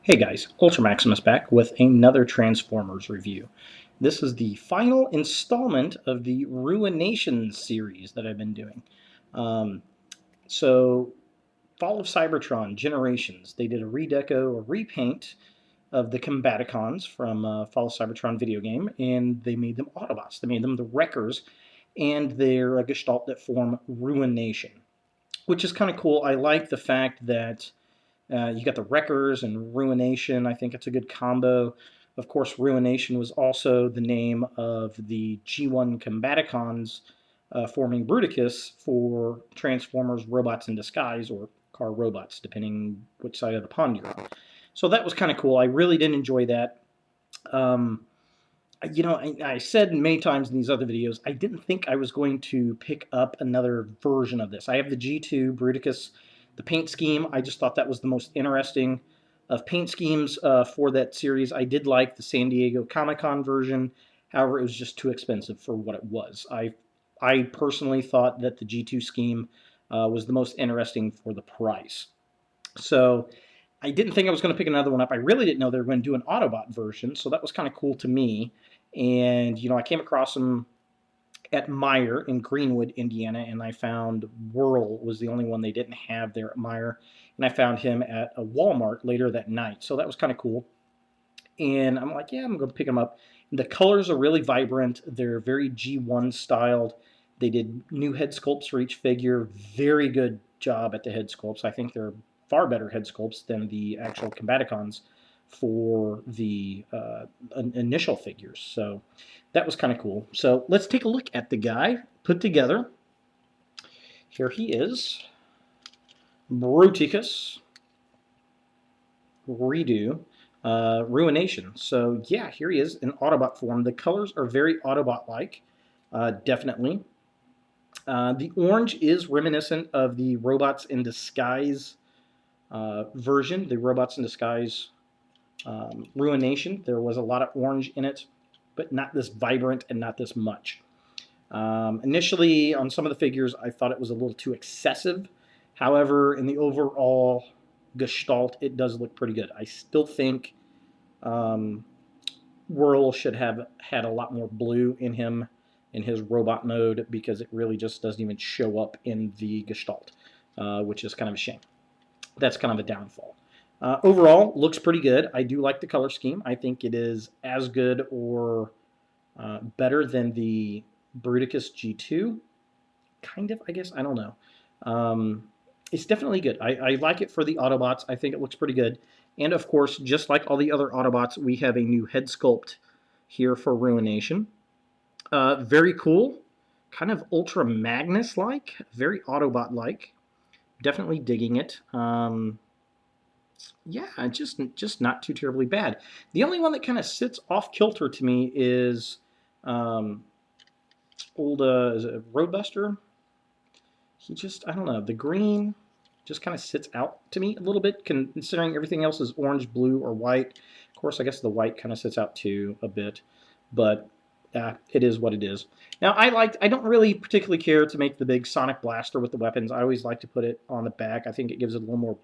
Hey guys, Ultra Maximus back with another Transformers review. This is the final installment of the Ruination series that I've been doing. Um, so, Fall of Cybertron Generations, they did a redeco, a repaint of the Combaticons from Fall of Cybertron video game, and they made them Autobots. They made them the Wreckers, and they're a gestalt that form Ruination, which is kind of cool. I like the fact that you got the Wreckers and Ruination. I think it's a good combo. Of course, Ruination was also the name of the G1 Combaticons forming Bruticus for Transformers Robots in Disguise, or Car Robots, depending which side of the pond you're on. So that was kind of cool. I really did enjoy that. Um, I said many times in these other videos, I didn't think I was going to pick up another version of this. I have the G2 Bruticus, the paint scheme. I just thought that was the most interesting of paint schemes for that series. I did like the San Diego Comic-Con version. However, it was just too expensive for what it was. I personally thought that the G2 scheme was the most interesting for the price. So I didn't think I was going to pick another one up. I really didn't know they were going to do an Autobot version, so that was kind of cool to me. And, I came across them at Meijer in Greenwood, Indiana, and I found Whirl was the only one they didn't have there at Meijer. And I found him at a Walmart later that night, so that was kind of cool. And I'm like, yeah, I'm going to pick them up. And the colors are really vibrant. They're very G1 styled. They did new head sculpts for each figure. Very good job at the head sculpts. I think they're far better head sculpts than the actual Combaticons for the initial figures. So that was kind of cool. So let's take a look at the guy put together. Here he is. Bruticus. Redo. Ruination. So yeah, here he is in Autobot form. The colors are very Autobot-like, definitely. The orange is reminiscent of the Robots in Disguise version, the Robots in Disguise Ruination. There was a lot of orange in it, but not this vibrant and not this much. Initially, on some of the figures, I thought it was a little too excessive. However, in the overall gestalt, it does look pretty good. I still think Whirl should have had a lot more blue in him in his robot mode, because it really just doesn't even show up in the gestalt, which is kind of a shame. That's kind of a downfall. Overall, looks pretty good. I do like the color scheme. I think it is as good or better than the Bruticus G2. Kind of, I guess. I don't know. It's definitely good. I like it for the Autobots. I think it looks pretty good. And of course, just like all the other Autobots, we have a new head sculpt here for Ruination. Very cool. Kind of Ultra Magnus-like. Very Autobot-like. Definitely digging it. Yeah, just not too terribly bad. The only one that kind of sits off kilter to me is old is it Roadbuster? He just, I don't know, the green just kind of sits out to me a little bit, considering everything else is orange, blue, or white. Of course, I guess the white kind of sits out too a bit, but it is what it is. Now, I don't really particularly care to make the big sonic blaster with the weapons. I always like to put it on the back. I think it gives it a little more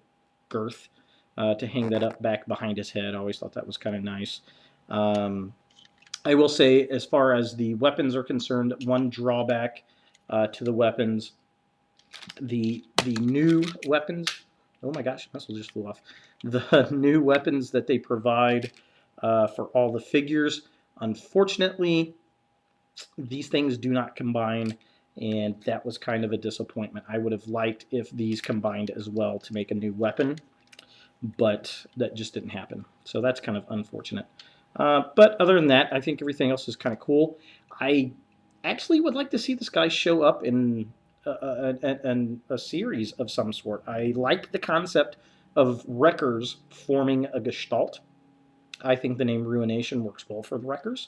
girth to hang that up back behind his head. I always thought that was kind of nice. I will say, as far as the weapons are concerned, one drawback to the weapons, the new weapons, oh my gosh, muscle just flew off. The new weapons that they provide for all the figures, unfortunately, these things do not combine, and that was kind of a disappointment. I would have liked if these combined as well to make a new weapon, but that just didn't happen. So that's kind of unfortunate. But other than that, I think everything else is kind of cool. I actually would like to see this guy show up in a series of some sort. I like the concept of Wreckers forming a gestalt. I think the name Ruination works well for the Wreckers.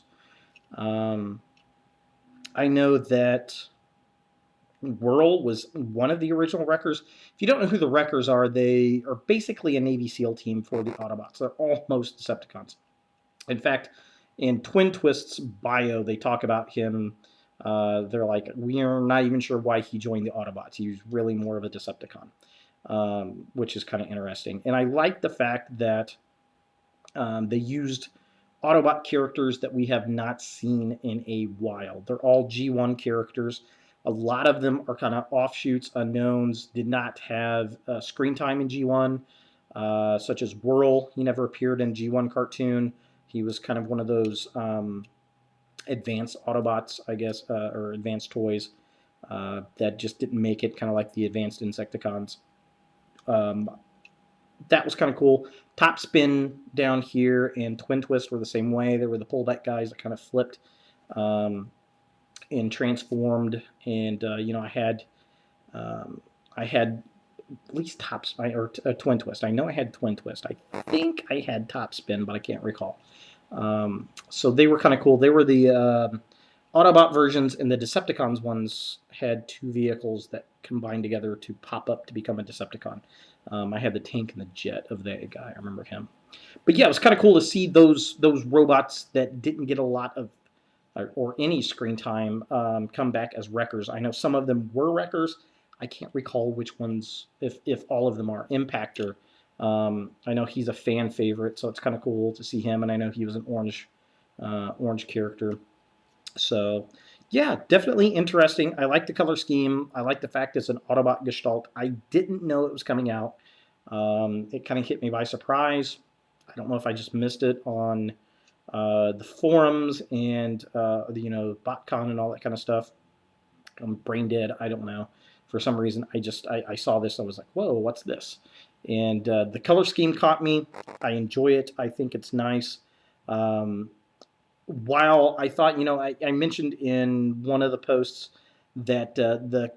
I know that Whirl was one of the original Wreckers. If you don't know who the Wreckers are, they are basically a Navy SEAL team for the Autobots. They're almost Decepticons. In fact, in Twin Twist's bio, they talk about him. They're like, we are not even sure why he joined the Autobots. He's really more of a Decepticon, which is kind of interesting. And I like the fact that They used Autobot characters that we have not seen in a while. They're all G1 characters. A lot of them are kind of offshoots, unknowns, did not have screen time in G1, such as Whirl. He never appeared in G1 cartoon. He was kind of one of those advanced Autobots, I guess, or advanced toys that just didn't make it, kind of like the advanced Insecticons. That was kind of cool. Top Spin down here and Twin Twist were the same way. They were the pullback guys that kind of flipped and transformed. And I had at least Top Spin or Twin Twist. I know I had Twin Twist. I think I had Top Spin, but I can't recall. So they were kind of cool. They were the Autobot versions, and the Decepticons ones had two vehicles that combined together to pop up to become a Decepticon. I had the tank and the jet of that guy. I remember him. But yeah, it was kind of cool to see those robots that didn't get a lot of or any screen time come back as Wreckers. I know some of them were Wreckers. I can't recall which ones, if all of them are. Impactor. I know he's a fan favorite, so it's kind of cool to see him. And I know he was an orange character. So, yeah, definitely interesting. I like the color scheme. I like the fact it's an Autobot Gestalt. I didn't know it was coming out. It kind of hit me by surprise. I don't know if I just missed it on the forums and BotCon and all that kind of stuff. I'm brain dead. I don't know. For some reason, I saw this. I was like, whoa, what's this? And the color scheme caught me. I enjoy it. I think it's nice. While I thought, I mentioned in one of the posts that the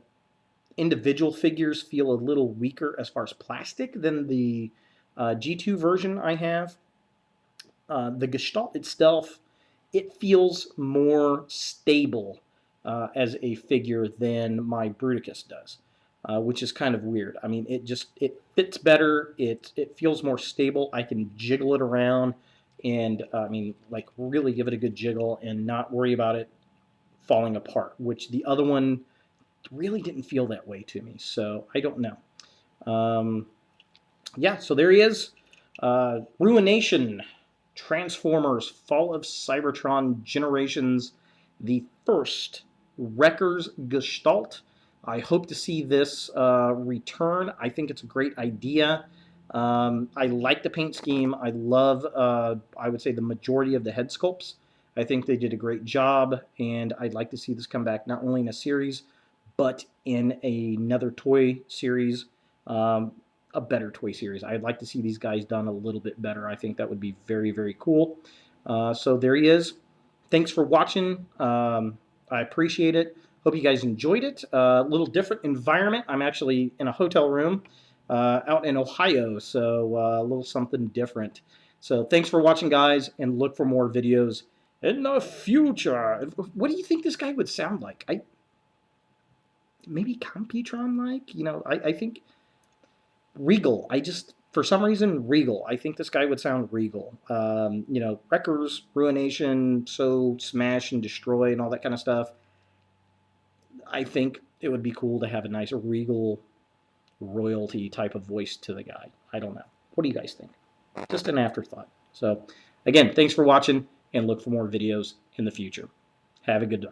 individual figures feel a little weaker as far as plastic than the G2 version I have. The Gestalt itself, it feels more stable as a figure than my Bruticus does, which is kind of weird. I mean, it fits better. It feels more stable. I can jiggle it around and really give it a good jiggle and not worry about it falling apart, which the other one really didn't feel that way to me. So I don't know. Yeah, so there he is. Ruination, Transformers, Fall of Cybertron Generations, the first Wreckers Gestalt. I hope to see this return. I think it's a great idea. I like the paint scheme. I love, I would say, the majority of the head sculpts. I think they did a great job, and I'd like to see this come back not only in a series, but in another toy series, a better toy series. I'd like to see these guys done a little bit better. I think that would be very, very cool. So there he is. Thanks for watching. I appreciate it. Hope you guys enjoyed it. A little different environment. I'm actually in a hotel room out in Ohio, so a little something different. So thanks for watching, guys, and look for more videos in the future. What do you think this guy would sound like? Maybe Computron-like? I think Regal. For some reason, Regal. I think this guy would sound Regal. Wreckers, Ruination, Smash and Destroy and all that kind of stuff. I think it would be cool to have a nice Regal royalty type of voice to the guy. I don't know. What do you guys think? Just an afterthought. So, again, thanks for watching, and look for more videos in the future. Have a good day.